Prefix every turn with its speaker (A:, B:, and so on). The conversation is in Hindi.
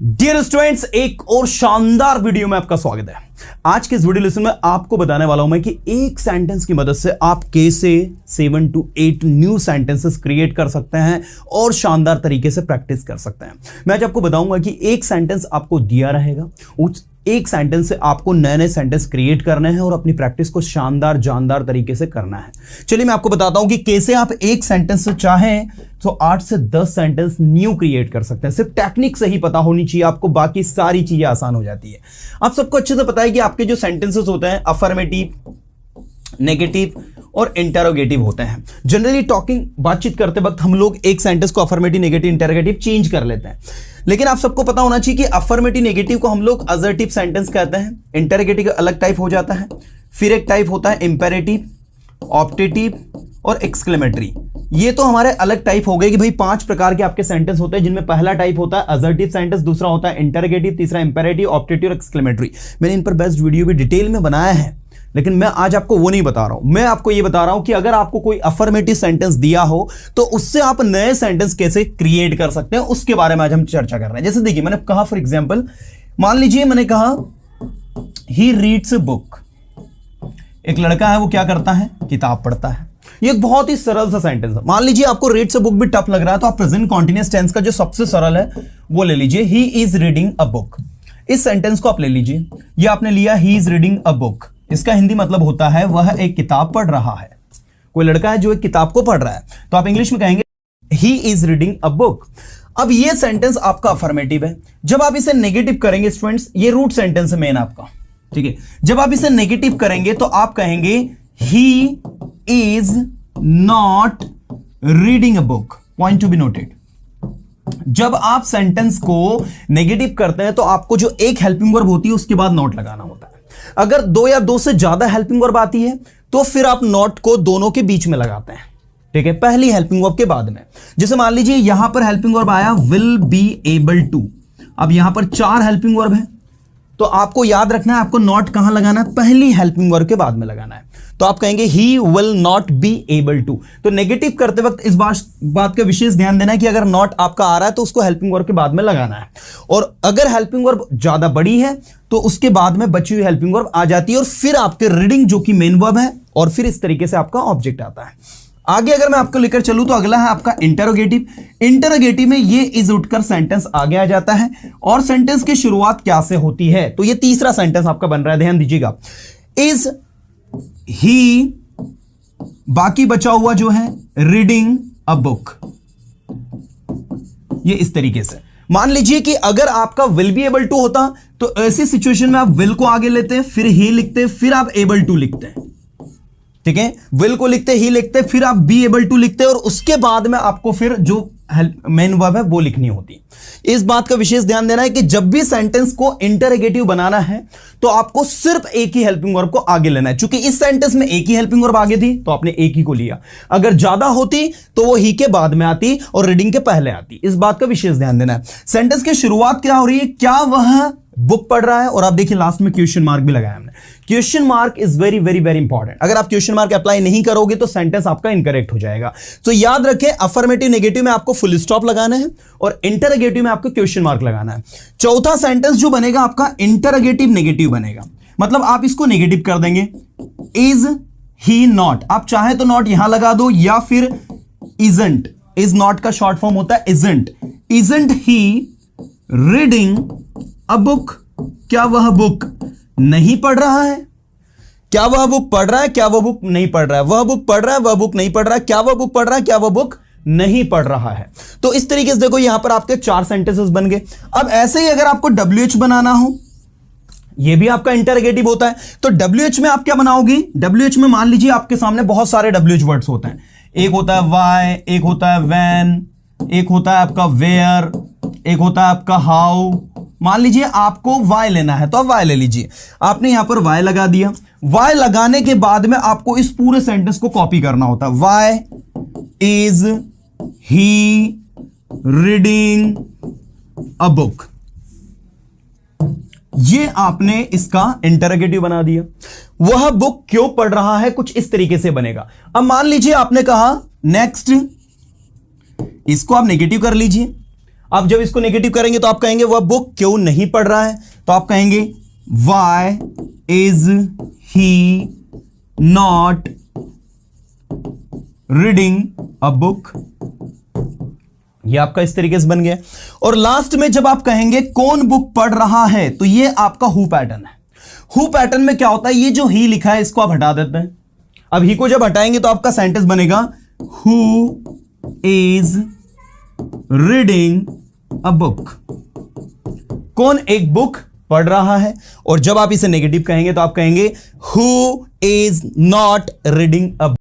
A: डियर स्टूडेंट्स, एक और शानदार वीडियो में आपका स्वागत है। आज के इस वीडियो लेसन में आपको बताने वाला हूं मैं कि एक सेंटेंस की मदद से आप कैसे 7 to 8 न्यू सेंटेंसेस क्रिएट कर सकते हैं और शानदार तरीके से प्रैक्टिस कर सकते हैं। मैं आज आपको बताऊंगा कि एक सेंटेंस आपको दिया रहेगा, उस एक सेंटेंस से आपको नए नए सेंटेंस क्रिएट करने हैं और अपनी प्रैक्टिस को शानदार जानदार तरीके से करना है। चलिए मैं आपको बताता हूं कि कैसे आप एक सेंटेंस से चाहें तो 8 से 10 सेंटेंस न्यू क्रिएट कर सकते हैं। सिर्फ टेक्निक से ही पता होनी चाहिए आपको, बाकी सारी चीजें आसान हो जाती है। आप सबको अच्छे से पता है कि आपके जो सेंटेंसेस होते हैं अफर्मेटिव, नेगेटिव और इंटरोगेटिव होते हैं। जनरली टॉकिंग बातचीत करते वक्त हम लोग एक सेंटेंस को अफर्मेटिव, नेगेटिव, इंटरोगेटिव चेंज कर लेते हैं, लेकिन आप सबको पता होना चाहिए कि अफर्मेटिव नेगेटिव को हम लोग असर्टिव सेंटेंस कहते हैं। इंटरोगेटिव अलग टाइप हो जाता है, फिर एक टाइप होता है इंपेरेटिव, ऑप्टेटिव और एक्सक्लेमेटरी। ये तो हमारे अलग टाइप हो गए कि भाई 5 प्रकार के आपके सेंटेंस होते हैं, जिनमें पहला टाइप होता है असर्टिव सेंटेंस, दूसरा होता है इंटरोगेटिव, तीसरा इंपेरेटिव, ऑप्टेटिव और एक्सक्लेमेटरी। मैंने इन पर बेस्ट वीडियो भी डिटेल में बनाया है, लेकिन मैं आज आपको वो नहीं बता रहा हूं। मैं आपको ये बता रहा हूं कि अगर आपको कोई अफर्मेटिव सेंटेंस दिया हो तो उससे आप नए सेंटेंस कैसे क्रिएट कर सकते हैं, उसके बारे में आज हम चर्चा कर रहे हैं। जैसे देखिए, मैंने कहा फॉर एग्जांपल, मान लीजिए मैंने कहा ही रीड्स अ बुक। एक लड़का है, वो क्या करता है, किताब पढ़ता है। ये एक बहुत ही सरल सा सेंटेंस है। मान लीजिए आपको रीड्स अ बुक भी टफ लग रहा है, तो आप प्रेजेंट कॉन्टिन्यूअस टेंस का जो सबसे सरल है वो ले लीजिए, he is reading a book. इस सेंटेंस को आप ले लीजिए, ये आपने लिया he is reading a book. इसका हिंदी मतलब होता है वह एक किताब पढ़ रहा है। कोई लड़का है जो एक किताब को पढ़ रहा है, तो आप इंग्लिश में कहेंगे he is reading a book. अब ये सेंटेंस आपका अफर्मेटिव है। जब आप इसे नेगेटिव करेंगे स्टूडेंट्स, ये रूट सेंटेंस है मेन आपका, ठीक है। जब आप इसे नेगेटिव करेंगे तो आप कहेंगे he is not reading a book. Point to be noted. जब आप सेंटेंस को नेगेटिव करते हैं तो आपको जो एक हेल्पिंग वर्ब होती है उसके बाद नॉट लगाना होता है। अगर 2 या 2 से ज्यादा हेल्पिंग वर्ब आती है तो फिर आप नॉट को दोनों के बीच में लगाते हैं, ठीक है, पहली हेल्पिंग वर्ब के बाद में। जैसे मान लीजिए यहां पर हेल्पिंग वर्ब आया विल बी एबल टू। अब यहां पर 4 हेल्पिंग वर्ब है, तो आपको याद रखना है आपको नॉट कहां लगाना है, पहली हेल्पिंग वर्ब के बाद में लगाना है। तो आप कहेंगे he will not be able to. तो नेगेटिव करते वक्त इस बात का विशेष ध्यान देना है कि अगर नॉट आपका आ रहा है तो उसको हेल्पिंग वर्ब के बाद में लगाना है, और अगर हेल्पिंग वर्ब ज्यादा बड़ी है तो उसके बाद में बची हुई हेल्पिंग वर्ब आ जाती है, और फिर आपके रीडिंग जो कि मेन वर्ब है, और फिर इस तरीके से आपका ऑब्जेक्ट आता है। आगे अगर मैं आपको लेकर चलूं तो अगला है आपका इंटरोगेटिव। इंटरोगेटिव में ये इज उठकर सेंटेंस आगे आ जाता है, और सेंटेंस की शुरुआत क्या से होती है, तो ये तीसरा सेंटेंस आपका बन रहा है, ध्यान दीजिएगा। इज ही, बाकी बचा हुआ जो है रीडिंग अ बुक। ये इस तरीके से मान लीजिए कि अगर आपका विल बी एबल टू होता तो ऐसी सिचुएशन में आप विल को आगे लेते हैं, फिर ही लिखते, फिर आप एबल टू लिखते हैं, ठीक है। विल को लिखते, ही लिखते, फिर आप बी एबल टू लिखते, और उसके बाद में आपको फिर जो मेन वर्ब है वो लिखनी होती है। इस बात का विशेष ध्यान देना है कि जब भी सेंटेंस को इंटरोगेटिव बनाना है तो आपको सिर्फ एक ही हेल्पिंग वर्ब को आगे लेना है। चूंकि इस सेंटेंस में एक ही हेल्पिंग वर्ब आगे थी तो आपने एक ही को लिया, अगर ज्यादा होती तो वो ही के बाद में आती और रीडिंग के पहले आती। इस बात का विशेष ध्यान देना है। सेंटेंस की शुरुआत क्या हो रही है, क्या वह बुक पढ़ रहा है, और आप देखिए लास्ट में क्वेश्चन मार्क भी लगाया हमने। Question mark is very very very important. अगर आप क्वेश्चन मार्क अप्लाई नहीं करोगे तो सेंटेंस आपका इनकरेक्ट हो जाएगा। तो याद रखें, अफर्मेटिव नेगेटिव में आपको फुल स्टॉप लगाना है और इंटरोगेटिव में आपको क्वेश्चन मार्क लगाना है। चौथा सेंटेंस जो बनेगा आपका इंटरोगेटिव नेगेटिव बनेगा, मतलब आप इसको नेगेटिव कर देंगे। इज ही नॉट, आप चाहे तो नॉट यहां लगा दो, या फिर इजंट। इज नॉट का शॉर्ट फॉर्म होता है isn't. Isn't he reading a book, क्या वह बुक नहीं पढ़ रहा है? क्या वह बुक पढ़ रहा है, क्या वह बुक नहीं पढ़ रहा है? वह बुक पढ़ रहा है, वह बुक नहीं पढ़ रहा है, क्या वह बुक पढ़ रहा है, क्या वह बुक नहीं पढ़ रहा है। तो इस तरीके से देखो यहां पर आपके 4 सेंटेंसेस बन गए। अब ऐसे ही अगर आपको WH बनाना हो, यह भी आपका इंटरोगेटिव होता है, तो WH में आप क्या बनाओगे, WH में मान लीजिए आपके सामने बहुत सारे WH वर्ड्स होते हैं। एक होता है वाई, एक होता है वैन, एक होता है आपका वेयर, एक होता है आपका हाउ। मान लीजिए आपको वाई लेना है तो आप वाई ले लीजिए। आपने यहां पर वाई लगा दिया। वाई लगाने के बाद में आपको इस पूरे सेंटेंस को कॉपी करना होता है। Why is he reading a book. ये आपने इसका इंटरोगेटिव बना दिया। वह बुक क्यों पढ़ रहा है, कुछ इस तरीके से बनेगा। अब मान लीजिए आपने कहा नेक्स्ट, इसको आप नेगेटिव कर लीजिए। अब जब इसको नेगेटिव करेंगे तो आप कहेंगे वह बुक क्यों नहीं पढ़ रहा है, तो आप कहेंगे why is he not reading a book. ये आपका इस तरीके से बन गया। और लास्ट में जब आप कहेंगे कौन बुक पढ़ रहा है, तो ये आपका हु पैटर्न है। हु पैटर्न में क्या होता है, ये जो ही लिखा है इसको आप हटा देते हैं। अब ही को जब हटाएंगे तो आपका सेंटेंस बनेगा who is reading a book. कौन एक बुक पढ़ रहा है। और जब आप इसे नेगेटिव कहेंगे तो आप कहेंगे who is not reading a